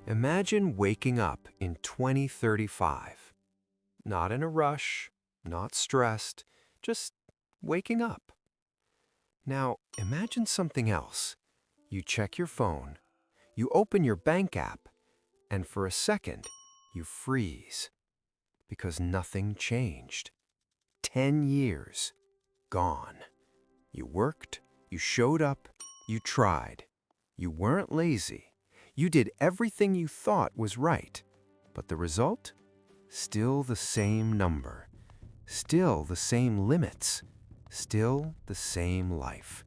Imagine waking up in 2035. Not in a rush, not stressed, just waking up. Now, imagine something else. You check your phone, you open your bank app, and for a second, you freeze because nothing changed. 10 years gone. You worked, you showed up, you tried. You weren't lazy. You did everything you thought was right. But the result? Still the same number. Still the same limits. Still the same life.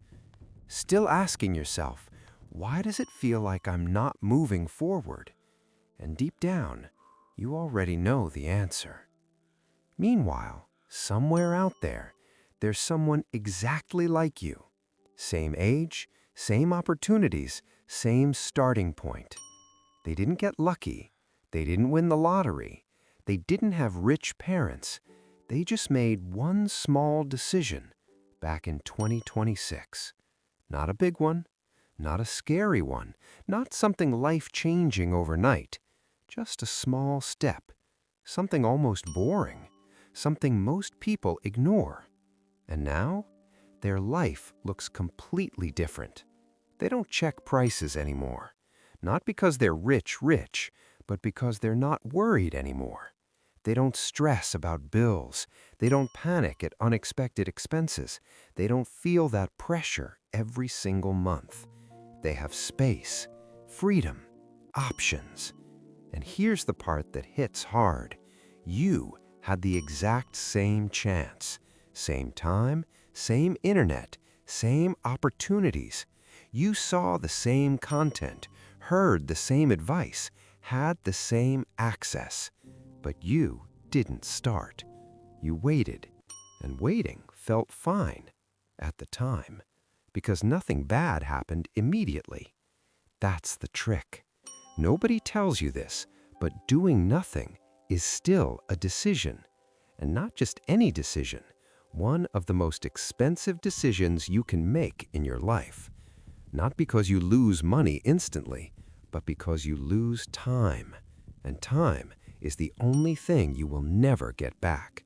Still asking yourself, why does it feel like I'm not moving forward? And deep down, you already know the answer. Meanwhile, somewhere out there, there's someone exactly like you. Same age, same opportunities, same starting point. They didn't get lucky. They didn't win the lottery. They didn't have rich parents. They just made one small decision back in 2026. Not a big one, not a scary one, not something life-changing overnight. Just a small step, something almost boring, something most people ignore. And now, their life looks completely different. They don't check prices anymore. Not because they're rich, but because they're not worried anymore. They don't stress about bills. They don't panic at unexpected expenses. They don't feel that pressure every single month. They have space, freedom, options. And here's the part that hits hard. You had the exact same chance, same time, same internet, same opportunities. You saw the same content, heard the same advice, had the same access. But you didn't start. You waited, and waiting felt fine at the time, because nothing bad happened immediately. That's the trick. Nobody tells you this, but doing nothing is still a decision. And not just any decision, one of the most expensive decisions you can make in your life. Not because you lose money instantly, but because you lose time. And time is the only thing you will never get back.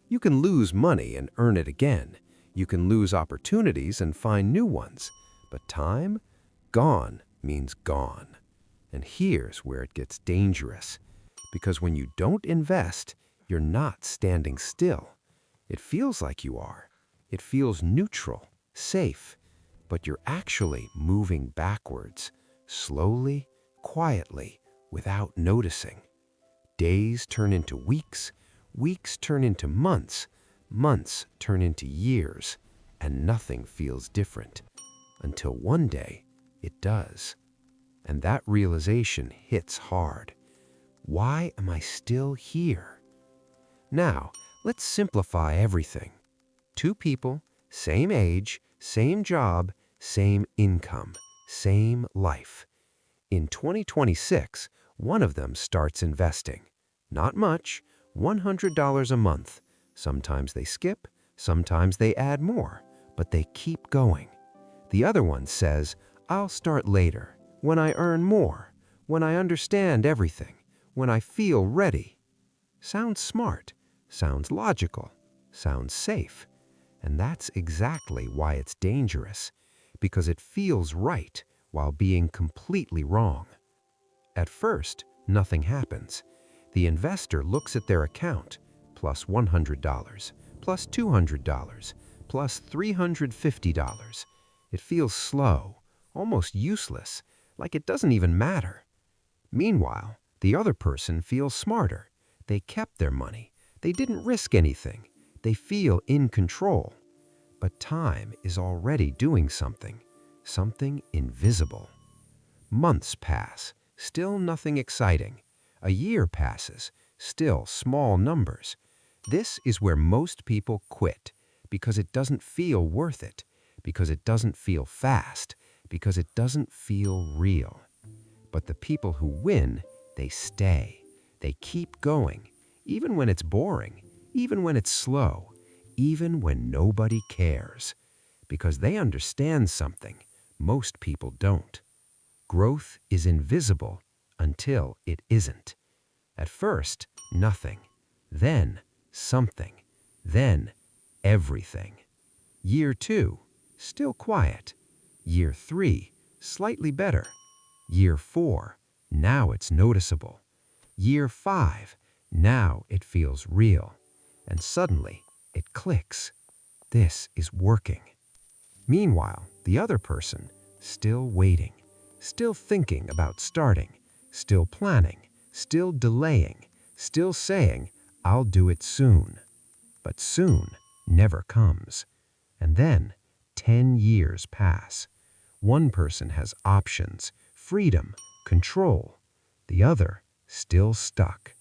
You can lose money and earn it again. You can lose opportunities and find new ones. But time? Gone means gone. And here's where it gets dangerous. Because when you don't invest, you're not standing still. It feels like you are. It feels neutral, safe. But you're actually moving backwards, slowly, quietly, without noticing. Days turn into weeks, weeks turn into months, months turn into years, and nothing feels different. Until one day, it does. And that realization hits hard. Why am I still here? Now, let's simplify everything. Two people, same age, same job, same income, same life. In 2026, one of them starts investing. Not much, $100 a month. Sometimes they skip, sometimes they add more, but they keep going. The other one says, I'll start later, when I earn more, when I understand everything, when I feel ready. Sounds smart, sounds logical, sounds safe. And that's exactly why it's dangerous, because it feels right while being completely wrong. At first, nothing happens. The investor looks at their account, plus $100, plus $200, plus $350. It feels slow, almost useless, like it doesn't even matter. Meanwhile, the other person feels smarter. They kept their money. They didn't risk anything. They feel in control. But time is already doing something, something invisible. Months pass, still nothing exciting. A year passes, still small numbers. This is where most people quit, because it doesn't feel worth it, because it doesn't feel fast, because it doesn't feel real. But the people who win, they stay. They keep going, even when it's boring, even when it's slow, even when nobody cares. Because they understand something most people don't. Growth is invisible until it isn't. At first, nothing. Then, something. Then, everything. Year 2, still quiet. Year 3, slightly better. Year 4, now it's noticeable. Year 5, now it feels real. And suddenly, it clicks. This is working. Meanwhile, the other person, still waiting, still thinking about starting, still planning, still delaying, still saying, I'll do it soon. But soon never comes. And then 10 years pass. One person has options, freedom, control. The other still stuck.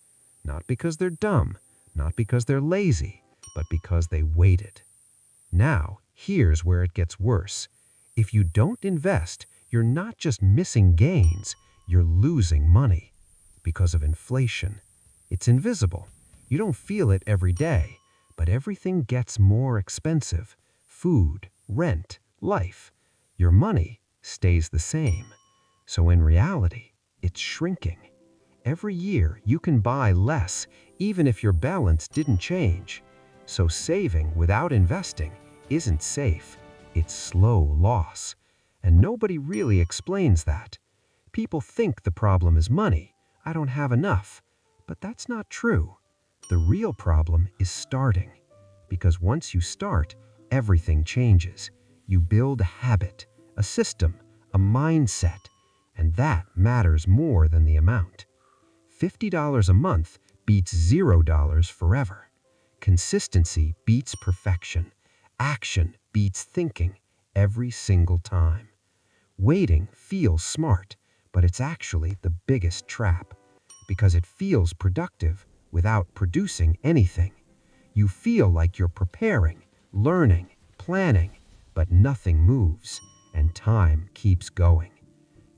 Not because they're dumb, not because they're lazy, but because they waited. Now, here's where it gets worse. If you don't invest, you're not just missing gains, you're losing money. Because of inflation. It's invisible. You don't feel it every day, but everything gets more expensive. Food, rent, life. Your money stays the same. So in reality, it's shrinking. Every year you can buy less, even if your balance didn't change. So saving without investing isn't safe. It's slow loss. And nobody really explains that. People think the problem is money. I don't have enough. But that's not true. The real problem is starting. Because once you start, everything changes. You build a habit, a system, a mindset, and that matters more than the amount. $50 a month beats $0 forever. Consistency beats perfection. Action beats thinking every single time. Waiting feels smart, but it's actually the biggest trap because it feels productive without producing anything. You feel like you're preparing, learning, planning, but nothing moves and time keeps going.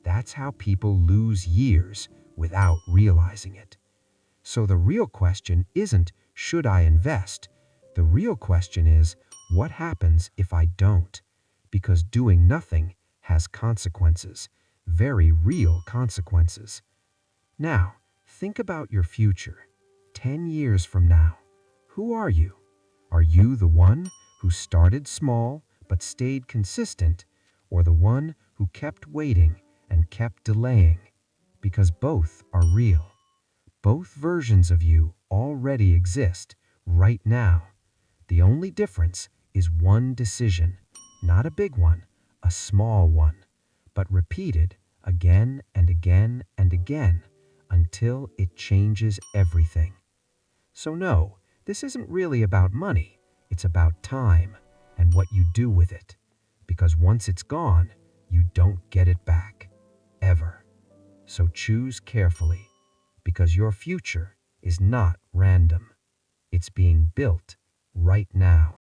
That's how people lose years without realizing it. So the real question isn't, should I invest? The real question is, what happens if I don't? Because doing nothing has consequences, very real consequences. Now, think about your future. 10 years from now, who are you? Are you the one who started small but stayed consistent, or the one who kept waiting and kept delaying? Because both are real. Both versions of you already exist right now. The only difference is one decision, not a big one, a small one, but repeated again and again and again until it changes everything. So no, this isn't really about money. It's about time and what you do with it. Because once it's gone, you don't get it back. Ever. So choose carefully. Because your future is not random. It's being built right now.